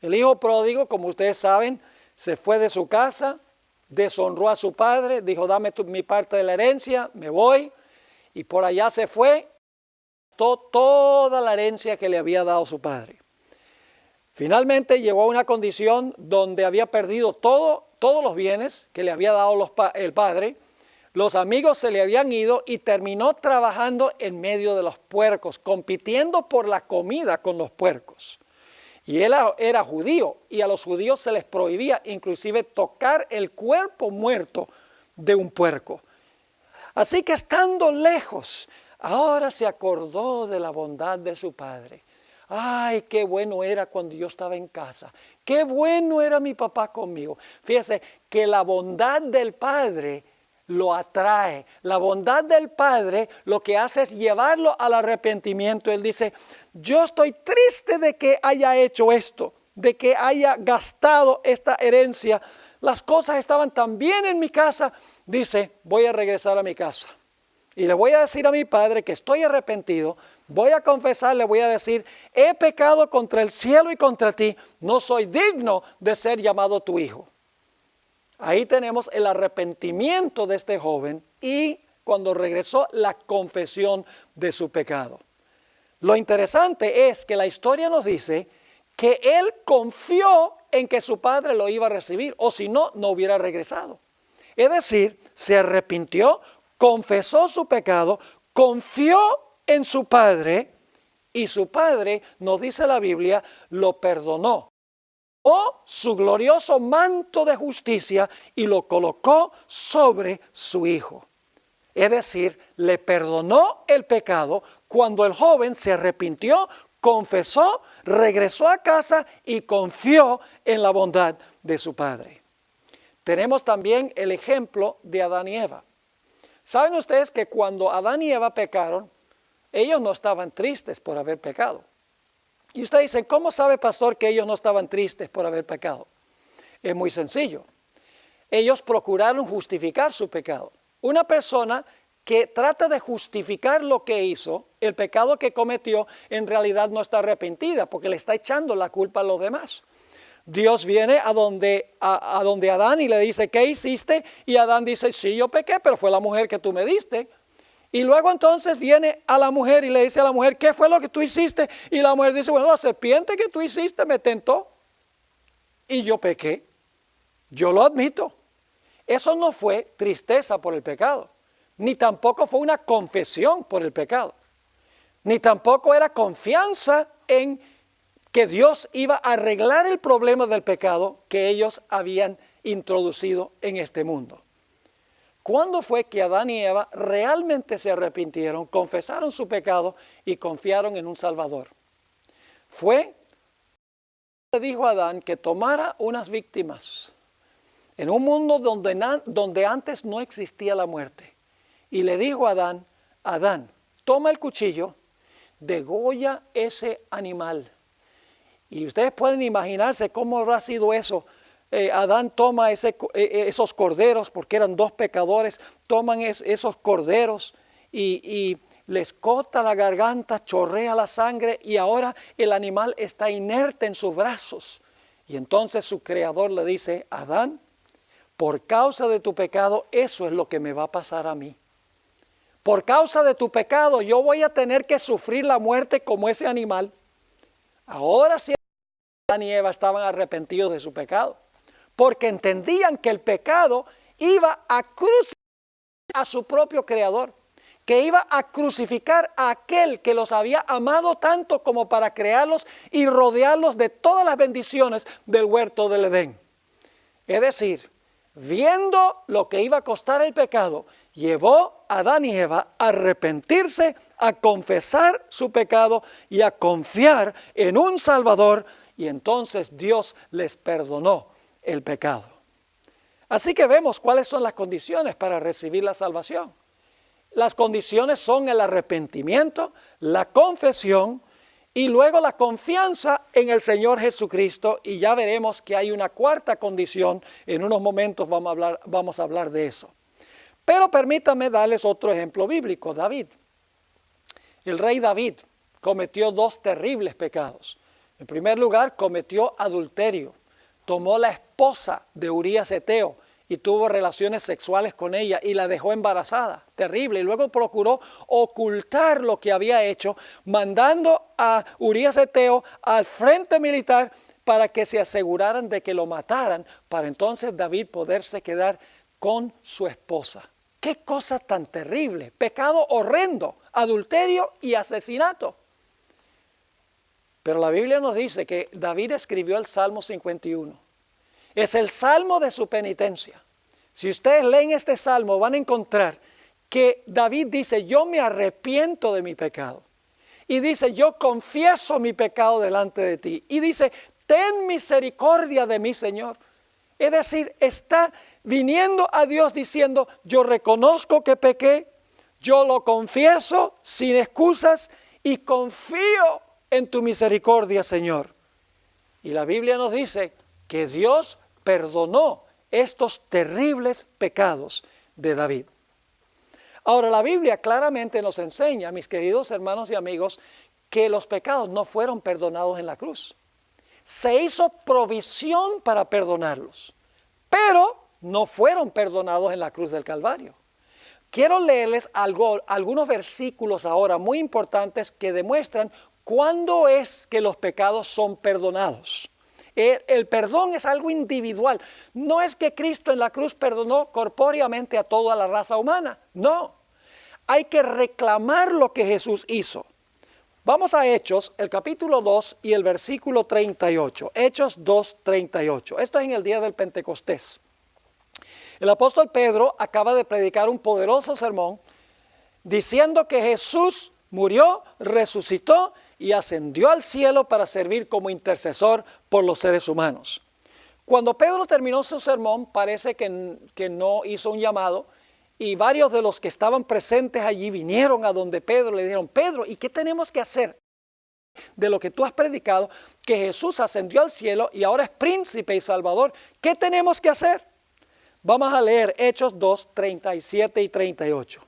El hijo pródigo, como ustedes saben, se fue de su casa, deshonró a su padre, dijo, dame mi parte de la herencia, me voy. Y por allá se fue, toda la herencia que le había dado su padre. Finalmente llegó a una condición donde había perdido todos los bienes que le había dado el padre. Los amigos se le habían ido y terminó trabajando en medio de los puercos, compitiendo por la comida con los puercos. Y él era judío y a los judíos se les prohibía inclusive tocar el cuerpo muerto de un puerco. Así que estando lejos, ahora se acordó de la bondad de su padre. Ay, qué bueno era cuando yo estaba en casa. Qué bueno era mi papá conmigo. Fíjese que la bondad del padre lo atrae. La bondad del padre lo que hace es llevarlo al arrepentimiento. Él dice, yo estoy triste de que haya hecho esto, de que haya gastado esta herencia. Las cosas estaban tan bien en mi casa. Dice, voy a regresar a mi casa. Y le voy a decir a mi padre que estoy arrepentido. Voy a confesar, le voy a decir, he pecado contra el cielo y contra ti. No soy digno de ser llamado tu hijo. Ahí tenemos el arrepentimiento de este joven y cuando regresó la confesión de su pecado. Lo interesante es que la historia nos dice que él confió en que su padre lo iba a recibir o si no, no hubiera regresado. Es decir, se arrepintió, confesó su pecado, confió en su padre y su padre, nos dice la Biblia, lo perdonó. O su glorioso manto de justicia y lo colocó sobre su hijo. Es decir, le perdonó el pecado cuando el joven se arrepintió, confesó, regresó a casa y confió en la bondad de su padre. Tenemos también el ejemplo de Adán y Eva. ¿Saben ustedes que cuando Adán y Eva pecaron, ellos no estaban tristes por haber pecado? Y usted dice, ¿cómo sabe, pastor, que ellos no estaban tristes por haber pecado? Es muy sencillo. Ellos procuraron justificar su pecado. Una persona que trata de justificar lo que hizo el pecado que cometió en realidad no está arrepentida porque le está echando la culpa a los demás. Dios viene a donde Adán y le dice, ¿qué hiciste? Y Adán dice, sí, yo pequé, pero fue la mujer que tú me diste. Y luego entonces viene a la mujer y le dice a la mujer, ¿qué fue lo que tú hiciste? Y la mujer dice, bueno, la serpiente que tú hiciste me tentó y yo pequé. Yo lo admito. Eso no fue tristeza por el pecado, ni tampoco fue una confesión por el pecado, ni tampoco era confianza en que Dios iba a arreglar el problema del pecado que ellos habían introducido en este mundo. ¿Cuándo fue que Adán y Eva realmente se arrepintieron, confesaron su pecado y confiaron en un Salvador? Fue, le dijo a Adán que tomara unas víctimas en un mundo donde antes no existía la muerte. Y le dijo a Adán, Adán, toma el cuchillo, degolla ese animal. Y ustedes pueden imaginarse cómo habrá sido eso. Adán toma esos corderos, porque eran dos pecadores, toman esos corderos y les corta la garganta, chorrea la sangre y ahora el animal está inerte en sus brazos. Y entonces su creador le dice, Adán, por causa de tu pecado, eso es lo que me va a pasar a mí. Por causa de tu pecado, yo voy a tener que sufrir la muerte como ese animal. Ahora sí, Adán y Eva estaban arrepentidos de su pecado, porque entendían que el pecado iba a crucificar a su propio creador, que iba a crucificar a aquel que los había amado tanto como para crearlos y rodearlos de todas las bendiciones del huerto del Edén. Es decir, viendo lo que iba a costar el pecado, llevó a Adán y Eva a arrepentirse, a confesar su pecado y a confiar en un Salvador, y entonces Dios les perdonó el pecado. Así que vemos cuáles son las condiciones para recibir la salvación. Las condiciones son el arrepentimiento, la confesión y luego la confianza en el Señor Jesucristo, y ya veremos que hay una cuarta condición. En unos momentos vamos a hablar de eso. Pero permítanme darles otro ejemplo bíblico, David. El rey David cometió dos terribles pecados. En primer lugar, cometió adulterio. Tomó la esposa de Urías Eteo y tuvo relaciones sexuales con ella y la dejó embarazada, terrible. Y luego procuró ocultar lo que había hecho, mandando a Urías Eteo al frente militar para que se aseguraran de que lo mataran, para entonces David poderse quedar con su esposa. ¡Qué cosa tan terrible! Pecado horrendo, adulterio y asesinato. Pero la Biblia nos dice que David escribió el Salmo 51. Es el salmo de su penitencia. Si ustedes leen este salmo, van a encontrar que David dice, yo me arrepiento de mi pecado. Y dice, yo confieso mi pecado delante de ti. Y dice, ten misericordia de mí, Señor. Es decir, está viniendo a Dios diciendo, yo reconozco que pequé, yo lo confieso sin excusas y confío en tu misericordia, Señor. Y la Biblia nos dice que Dios perdonó estos terribles pecados de David. Ahora, la Biblia claramente nos enseña, mis queridos hermanos y amigos, que los pecados no fueron perdonados en la cruz. Se hizo provisión para perdonarlos, pero no fueron perdonados en la cruz del Calvario. Quiero leerles algunos versículos ahora muy importantes que demuestran cuándo es que los pecados son perdonados. El perdón es algo individual. No es que Cristo en la cruz perdonó corpóreamente a toda la raza humana. No. Hay que reclamar lo que Jesús hizo. Vamos a Hechos, el capítulo 2 y el versículo 38. Hechos 2, 38. Esto es en el día del Pentecostés. El apóstol Pedro acaba de predicar un poderoso sermón diciendo que Jesús murió, resucitó y ascendió al cielo para servir como intercesor por los seres humanos. Cuando Pedro terminó su sermón, parece que no hizo un llamado, y varios de los que estaban presentes allí vinieron a donde Pedro, le dijeron, Pedro, ¿y qué tenemos que hacer de lo que tú has predicado? Que Jesús ascendió al cielo y ahora es príncipe y salvador. ¿Qué tenemos que hacer? Vamos a leer Hechos 2, 37 y 38.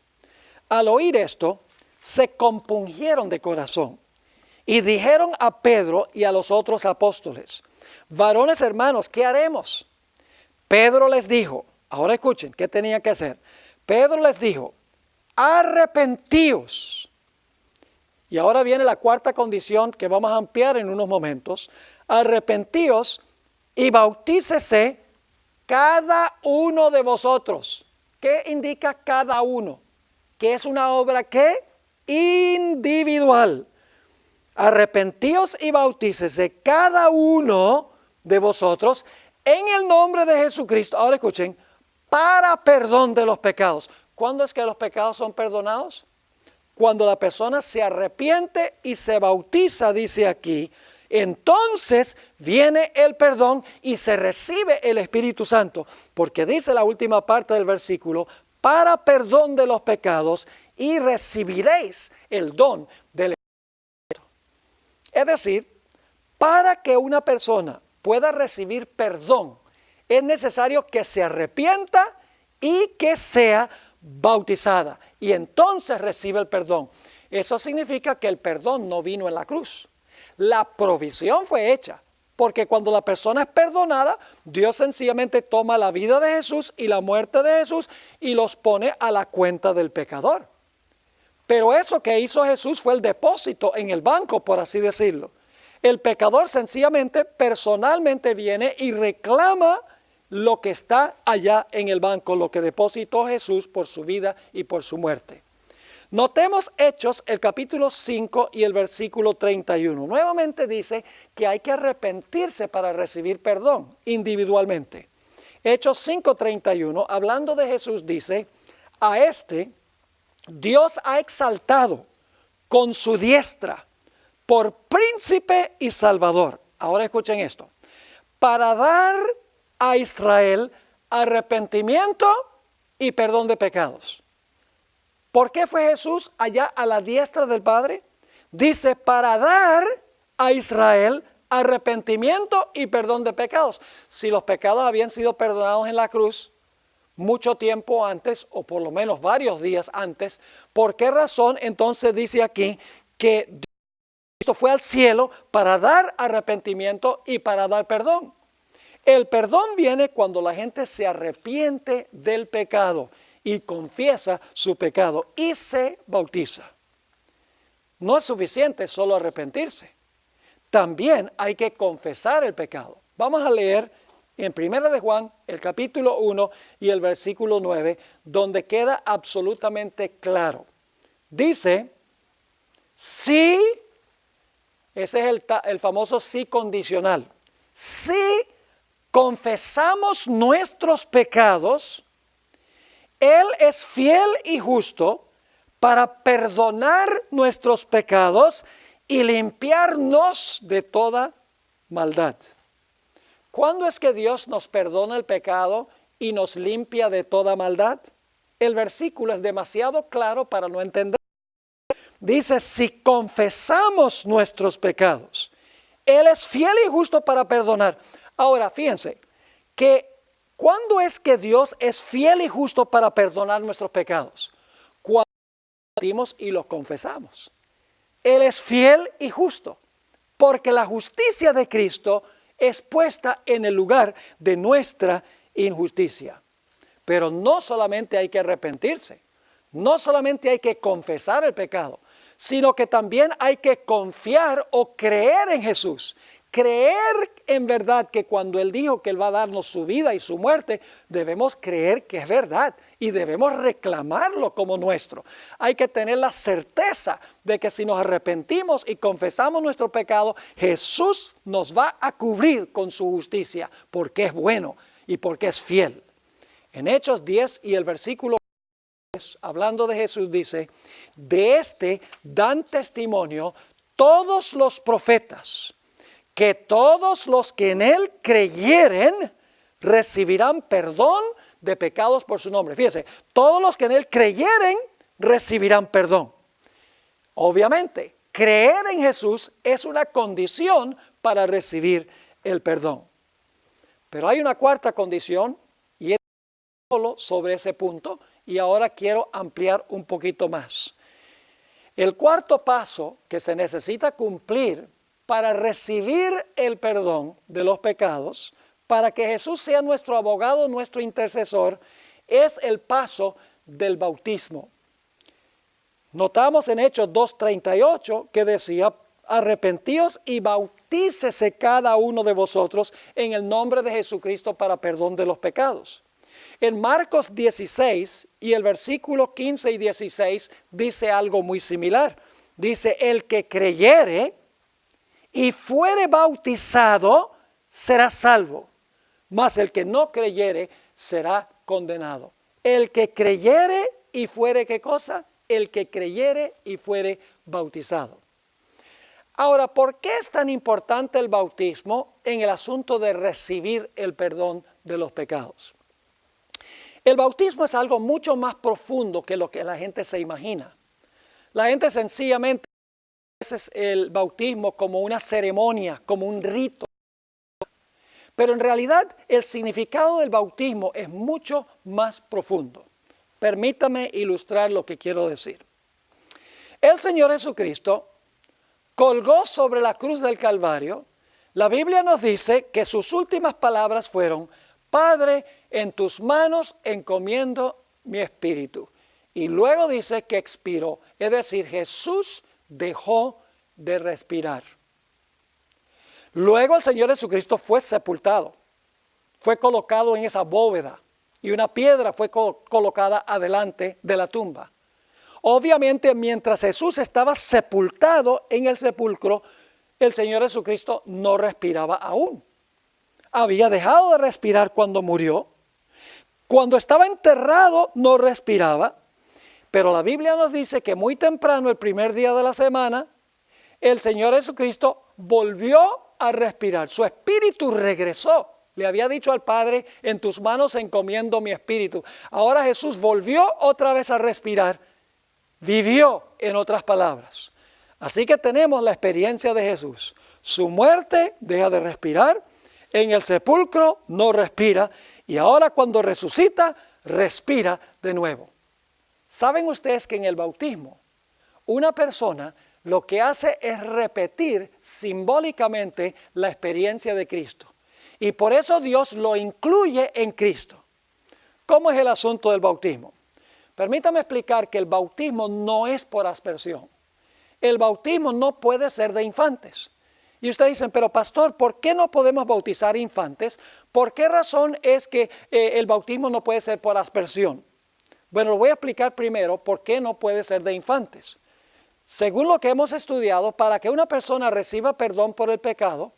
Al oír esto, se compungieron de corazón y dijeron a Pedro y a los otros apóstoles: varones hermanos, ¿qué haremos? Pedro les dijo, ahora escuchen, ¿qué tenían que hacer? Pedro les dijo: arrepentíos. Y ahora viene la cuarta condición que vamos a ampliar en unos momentos. Arrepentíos y bautícese cada uno de vosotros. ¿Qué indica cada uno? Que es una obra ¿qué? Individual. Arrepentíos y bautícese cada uno de vosotros en el nombre de Jesucristo. Ahora escuchen, para perdón de los pecados. ¿Cuándo es que los pecados son perdonados? Cuando la persona se arrepiente y se bautiza, dice aquí, entonces viene el perdón y se recibe el Espíritu Santo, porque dice la última parte del versículo: para perdón de los pecados, y recibiréis el don del Espíritu. Es decir, para que una persona pueda recibir perdón, es necesario que se arrepienta y que sea bautizada, y entonces recibe el perdón. Eso significa que el perdón no vino en la cruz. La provisión fue hecha, porque cuando la persona es perdonada, Dios sencillamente toma la vida de Jesús y la muerte de Jesús y los pone a la cuenta del pecador. Pero eso que hizo Jesús fue el depósito en el banco, por así decirlo. El pecador sencillamente, personalmente viene y reclama lo que está allá en el banco, lo que depositó Jesús por su vida y por su muerte. Notemos Hechos, el capítulo 5 y el versículo 31. Nuevamente dice que hay que arrepentirse para recibir perdón individualmente. Hechos 5:31, hablando de Jesús, dice: a este Dios ha exaltado con su diestra por príncipe y salvador. Ahora escuchen esto: para dar a Israel arrepentimiento y perdón de pecados. ¿Por qué fue Jesús allá a la diestra del Padre? Dice: para dar a Israel arrepentimiento y perdón de pecados. Si los pecados habían sido perdonados en la cruz mucho tiempo antes, o por lo menos varios días antes, ¿por qué razón entonces dice aquí que Cristo fue al cielo para dar arrepentimiento y para dar perdón? El perdón viene cuando la gente se arrepiente del pecado y confiesa su pecado y se bautiza. No es suficiente solo arrepentirse. También hay que confesar el pecado. Vamos a leer en 1 de Juan, el capítulo 1 y el versículo 9, donde queda absolutamente claro. Dice: sí, ese es el famoso sí condicional. Si confesamos nuestros pecados, Él es fiel y justo para perdonar nuestros pecados y limpiarnos de toda maldad. ¿Cuándo es que Dios nos perdona el pecado y nos limpia de toda maldad? El versículo es demasiado claro para no entender. Dice: si confesamos nuestros pecados, Él es fiel y justo para perdonar. Ahora, fíjense que ¿cuándo es que Dios es fiel y justo para perdonar nuestros pecados? Cuando los y los confesamos. Él es fiel y justo, porque la justicia de Cristo es puesta en el lugar de nuestra injusticia. Pero no solamente hay que arrepentirse, no solamente hay que confesar el pecado, sino que también hay que confiar o creer en Jesús. Creer en verdad que cuando Él dijo que Él va a darnos su vida y su muerte, debemos creer que es verdad y debemos reclamarlo como nuestro. Hay que tener la certeza de que si nos arrepentimos y confesamos nuestro pecado, Jesús nos va a cubrir con su justicia, porque es bueno y porque es fiel. En Hechos 10 y el versículo 10, hablando de Jesús, dice: de este dan testimonio todos los profetas, que todos los que en Él creyeren recibirán perdón de pecados por su nombre. Fíjese, todos los que en Él creyeren recibirán perdón. Obviamente, creer en Jesús es una condición para recibir el perdón. Pero hay una cuarta condición, y es solo sobre ese punto, y ahora quiero ampliar un poquito más. El cuarto paso que se necesita cumplir para recibir el perdón de los pecados, para que Jesús sea nuestro abogado, nuestro intercesor, es el paso del bautismo. Notamos en Hechos 2:38 que decía, arrepentíos y bautícese cada uno de vosotros en el nombre de Jesucristo para perdón de los pecados. En Marcos 16 y el versículo 15 y 16 dice algo muy similar. Dice, el que creyere y fuere bautizado será salvo, mas el que no creyere será condenado. El que creyere y fuere, ¿qué cosa? El que creyere y fuere bautizado. Ahora, ¿por qué es tan importante el bautismo en el asunto de recibir el perdón de los pecados? El bautismo es algo mucho más profundo que lo que la gente se imagina. La gente sencillamente es el bautismo como una ceremonia, como un rito. Pero en realidad el significado del bautismo es mucho más profundo. Permítame ilustrar lo que quiero decir. El Señor Jesucristo colgó sobre la cruz del Calvario. La Biblia nos dice que sus últimas palabras fueron, Padre, en tus manos encomiendo mi espíritu. Y luego dice que expiró, es decir, Jesús dejó de respirar. Luego el Señor Jesucristo fue sepultado, fue colocado en esa bóveda y una piedra fue colocada adelante de la tumba. Obviamente, mientras Jesús estaba sepultado en el sepulcro, el Señor Jesucristo no respiraba aún. Había dejado de respirar cuando murió. Cuando estaba enterrado no respiraba. Pero la Biblia nos dice que muy temprano, el primer día de la semana, el Señor Jesucristo volvió a respirar. Su espíritu regresó. Le había dicho al Padre, en tus manos encomiendo mi espíritu. Ahora Jesús volvió otra vez a respirar. Vivió, en otras palabras. Así que tenemos la experiencia de Jesús. Su muerte deja de respirar, en el sepulcro no respira y ahora cuando resucita, respira de nuevo. ¿Saben ustedes que en el bautismo una persona lo que hace es repetir simbólicamente la experiencia de Cristo? Y por eso Dios lo incluye en Cristo. ¿Cómo es el asunto del bautismo? Permítame explicar que el bautismo no es por aspersión. El bautismo no puede ser de infantes. Y ustedes dicen, pero pastor, ¿por qué no podemos bautizar infantes? ¿Por qué razón es que el bautismo no puede ser por aspersión? Bueno, lo voy a explicar primero por qué no puede ser de infantes. Según lo que hemos estudiado, para que una persona reciba perdón por el pecado,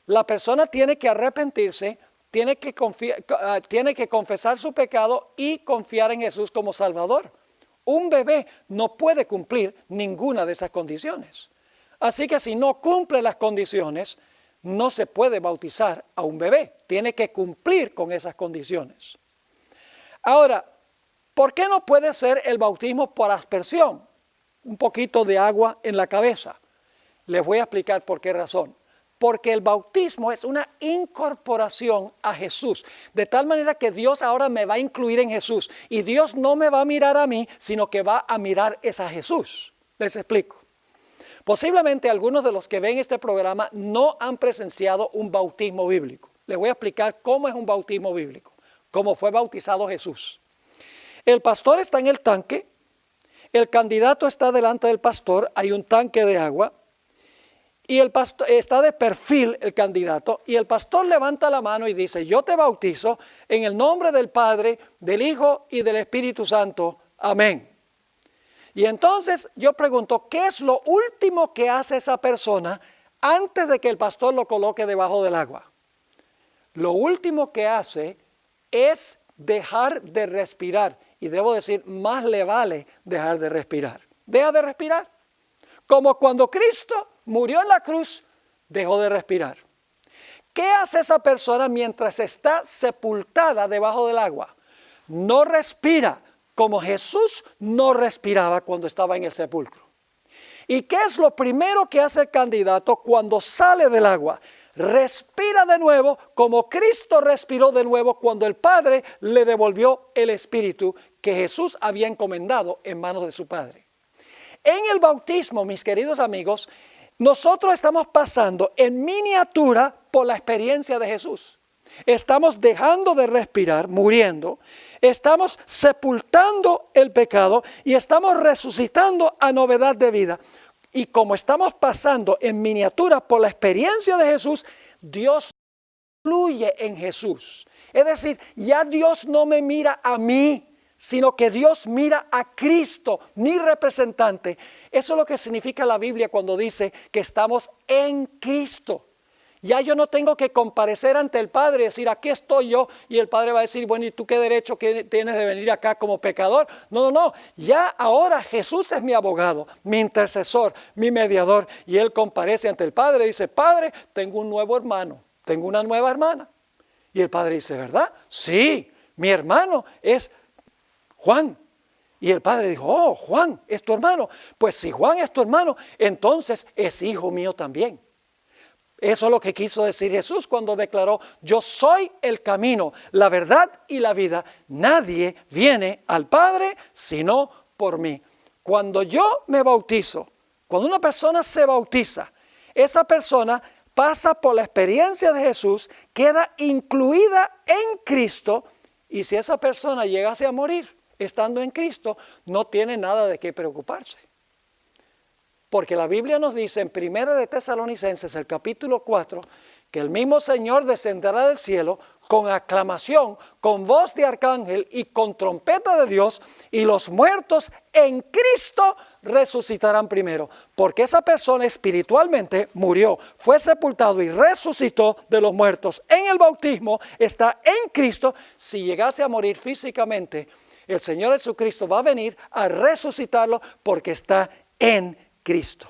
la persona tiene que arrepentirse, tiene que confesar su pecado y confiar en Jesús como Salvador. Un bebé no puede cumplir ninguna de esas condiciones. Así que si no cumple las condiciones, no se puede bautizar a un bebé. Tiene que cumplir con esas condiciones. Ahora, ¿por qué no puede ser el bautismo por aspersión? Un poquito de agua en la cabeza. Les voy a explicar por qué razón. Porque el bautismo es una incorporación a Jesús. De tal manera que Dios ahora me va a incluir en Jesús. Y Dios no me va a mirar a mí, sino que va a mirar es a Jesús. Les explico. Posiblemente algunos de los que ven este programa no han presenciado un bautismo bíblico. Les voy a explicar cómo es un bautismo bíblico. Cómo fue bautizado Jesús. El pastor está en el tanque. El candidato está delante del pastor. Hay un tanque de agua. Y el pastor está de perfil, el candidato, y el pastor levanta la mano y dice, yo te bautizo en el nombre del Padre, del Hijo y del Espíritu Santo. Amén. Y entonces yo pregunto, ¿qué es lo último que hace esa persona antes de que el pastor lo coloque debajo del agua? Lo último que hace es dejar de respirar. Y debo decir, más le vale dejar de respirar. Deja de respirar. Como cuando Cristo murió en la cruz, dejó de respirar. ¿Qué hace esa persona mientras está sepultada debajo del agua? No respira, como Jesús no respiraba cuando estaba en el sepulcro. ¿Y qué es lo primero que hace el candidato cuando sale del agua? Respira de nuevo, como Cristo respiró de nuevo cuando el Padre le devolvió el Espíritu que Jesús había encomendado en manos de su Padre. En el bautismo, mis queridos amigos, nosotros estamos pasando en miniatura por la experiencia de Jesús. Estamos dejando de respirar, muriendo. Estamos sepultando el pecado y estamos resucitando a novedad de vida. Y como estamos pasando en miniatura por la experiencia de Jesús, Dios fluye en Jesús. Es decir, ya Dios no me mira a mí, sino que Dios mira a Cristo, mi representante. Eso es lo que significa la Biblia cuando dice que estamos en Cristo. Ya yo no tengo que comparecer ante el Padre y decir, aquí estoy yo, y el Padre va a decir, bueno, ¿y tú qué derecho tienes de venir acá como pecador? No, ya ahora Jesús es mi abogado, mi intercesor, mi mediador, y Él comparece ante el Padre y dice, Padre, tengo un nuevo hermano, tengo una nueva hermana. Y el Padre dice, ¿verdad? Sí, mi hermano es Juan. Y el Padre dijo, oh, Juan es tu hermano. Pues si Juan es tu hermano, entonces es hijo mío también. Eso es lo que quiso decir Jesús cuando declaró, yo soy el camino, la verdad y la vida. Nadie viene al Padre sino por mí. Cuando yo me bautizo, cuando una persona se bautiza, esa persona pasa por la experiencia de Jesús, queda incluida en Cristo, y si esa persona llegase a morir estando en Cristo, no tiene nada de qué preocuparse. Porque la Biblia nos dice en 1 de Tesalonicenses, el capítulo 4, que el mismo Señor descenderá del cielo con aclamación, con voz de arcángel y con trompeta de Dios, y los muertos en Cristo resucitarán primero. Porque esa persona espiritualmente murió, fue sepultado y resucitó de los muertos. En el bautismo está en Cristo. Si llegase a morir físicamente, el Señor Jesucristo va a venir a resucitarlo porque está en Cristo.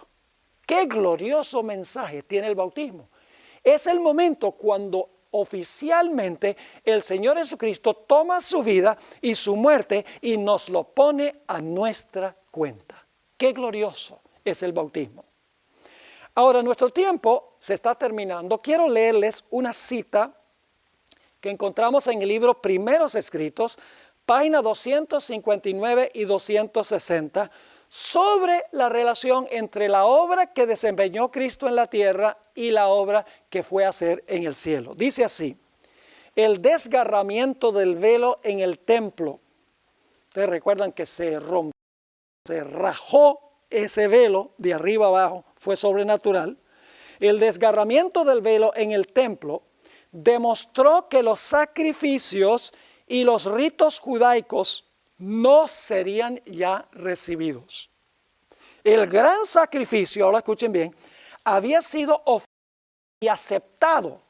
¡Qué glorioso mensaje tiene el bautismo! Es el momento cuando oficialmente el Señor Jesucristo toma su vida y su muerte y nos lo pone a nuestra cuenta. ¡Qué glorioso es el bautismo! Ahora, nuestro tiempo se está terminando. Quiero leerles una cita que encontramos en el libro Primeros Escritos, página 259 y 260, sobre la relación entre la obra que desempeñó Cristo en la tierra y la obra que fue a hacer en el cielo. Dice así, el desgarramiento del velo en el templo. Ustedes recuerdan que se rompió, se rajó ese velo de arriba abajo, fue sobrenatural. El desgarramiento del velo en el templo demostró que los sacrificios y los ritos judaicos no serían ya recibidos. El gran sacrificio, ahora escuchen bien, había sido ofrecido y aceptado.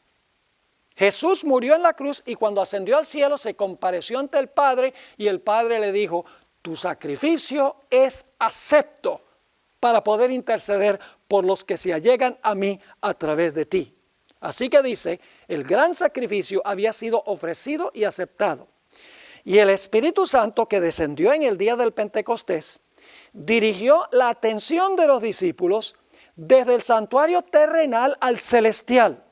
Jesús murió en la cruz y cuando ascendió al cielo se compareció ante el Padre y el Padre le dijo, tu sacrificio es acepto para poder interceder por los que se allegan a mí a través de ti. Así que dice, el gran sacrificio había sido ofrecido y aceptado. Y el Espíritu Santo que descendió en el día del Pentecostés dirigió la atención de los discípulos desde el santuario terrenal al celestial,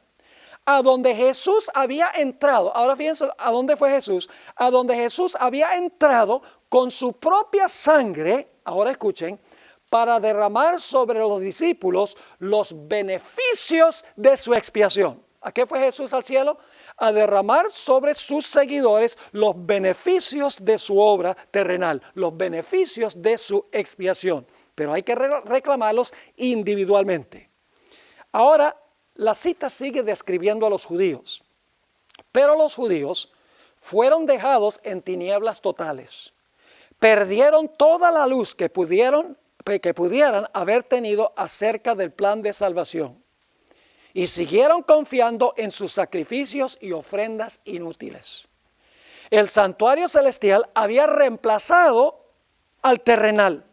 a donde Jesús había entrado. Ahora fíjense a dónde fue Jesús, a donde Jesús había entrado con su propia sangre, ahora escuchen, para derramar sobre los discípulos los beneficios de su expiación. ¿A qué fue Jesús al cielo? A derramar sobre sus seguidores los beneficios de su obra terrenal, los beneficios de su expiación. Pero hay que reclamarlos individualmente. Ahora, la cita sigue describiendo a los judíos. Pero los judíos fueron dejados en tinieblas totales. Perdieron toda la luz que pudieran haber tenido acerca del plan de salvación. Y siguieron confiando en sus sacrificios y ofrendas inútiles. El santuario celestial había reemplazado al terrenal,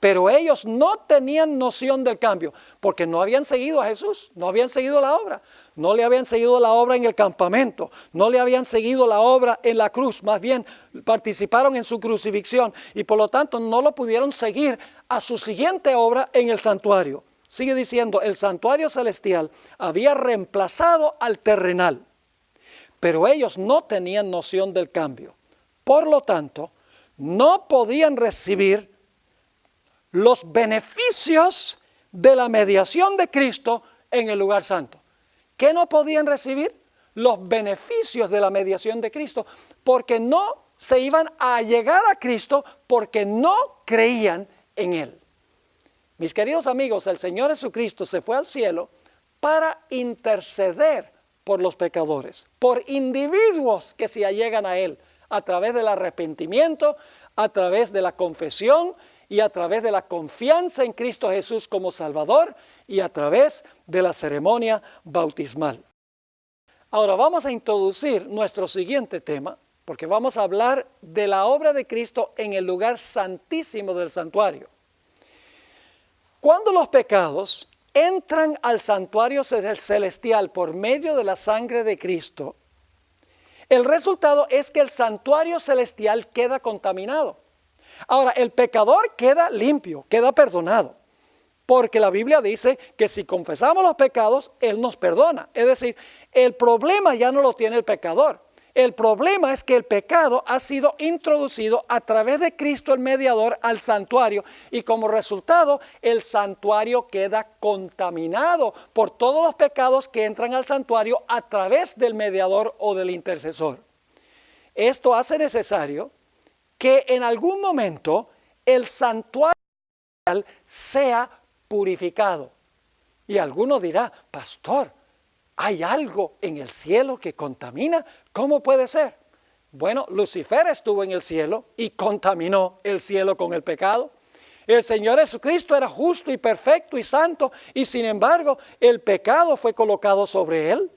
pero ellos no tenían noción del cambio, porque no habían seguido a Jesús, no habían seguido la obra, no le habían seguido la obra en el campamento, no le habían seguido la obra en la cruz, más bien participaron en su crucifixión y por lo tanto no lo pudieron seguir a su siguiente obra en el santuario. Sigue diciendo, el santuario celestial había reemplazado al terrenal, pero ellos no tenían noción del cambio. Por lo tanto, no podían recibir los beneficios de la mediación de Cristo en el lugar santo. ¿Qué no podían recibir? Los beneficios de la mediación de Cristo, porque no se iban a llegar a Cristo porque no creían en Él. Mis queridos amigos, el Señor Jesucristo se fue al cielo para interceder por los pecadores, por individuos que se allegan a Él, a través del arrepentimiento, a través de la confesión y a través de la confianza en Cristo Jesús como Salvador y a través de la ceremonia bautismal. Ahora vamos a introducir nuestro siguiente tema, porque vamos a hablar de la obra de Cristo en el lugar santísimo del santuario. Cuando los pecados entran al santuario celestial por medio de la sangre de Cristo, el resultado es que el santuario celestial queda contaminado. Ahora, el pecador queda limpio, queda perdonado, porque la Biblia dice que si confesamos los pecados, Él nos perdona. Es decir, el problema ya no lo tiene el pecador. El problema es que el pecado ha sido introducido a través de Cristo el mediador al santuario y como resultado el santuario queda contaminado por todos los pecados que entran al santuario a través del mediador o del intercesor. Esto hace necesario que en algún momento el santuario sea purificado. Y alguno dirá, pastor, ¿hay algo en el cielo que contamina? ¿Cómo puede ser? Bueno, Lucifer estuvo en el cielo y contaminó el cielo con el pecado. El Señor Jesucristo era justo y perfecto y santo y sin embargo el pecado fue colocado sobre Él.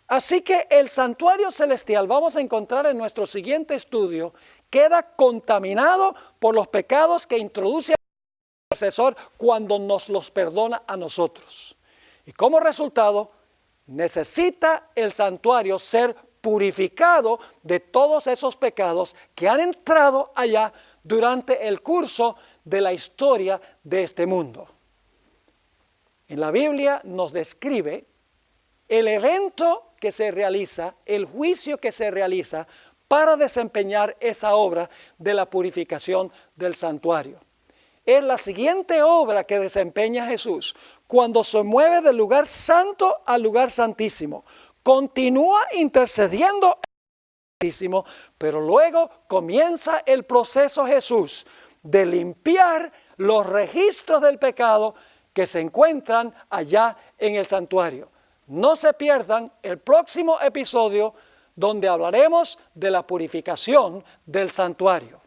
Así que el santuario celestial, vamos a encontrar en nuestro siguiente estudio, queda contaminado por los pecados que introduce el intercesor cuando nos los perdona a nosotros. Y como resultado, necesita el santuario ser purificado de todos esos pecados que han entrado allá durante el curso de la historia de este mundo. En la Biblia nos describe el evento que se realiza, el juicio que se realiza para desempeñar esa obra de la purificación del santuario. Es la siguiente obra que desempeña Jesús cuando se mueve del lugar santo al lugar santísimo. Continúa intercediendo en el santísimo, pero luego comienza el proceso Jesús de limpiar los registros del pecado que se encuentran allá en el santuario. No se pierdan el próximo episodio donde hablaremos de la purificación del santuario.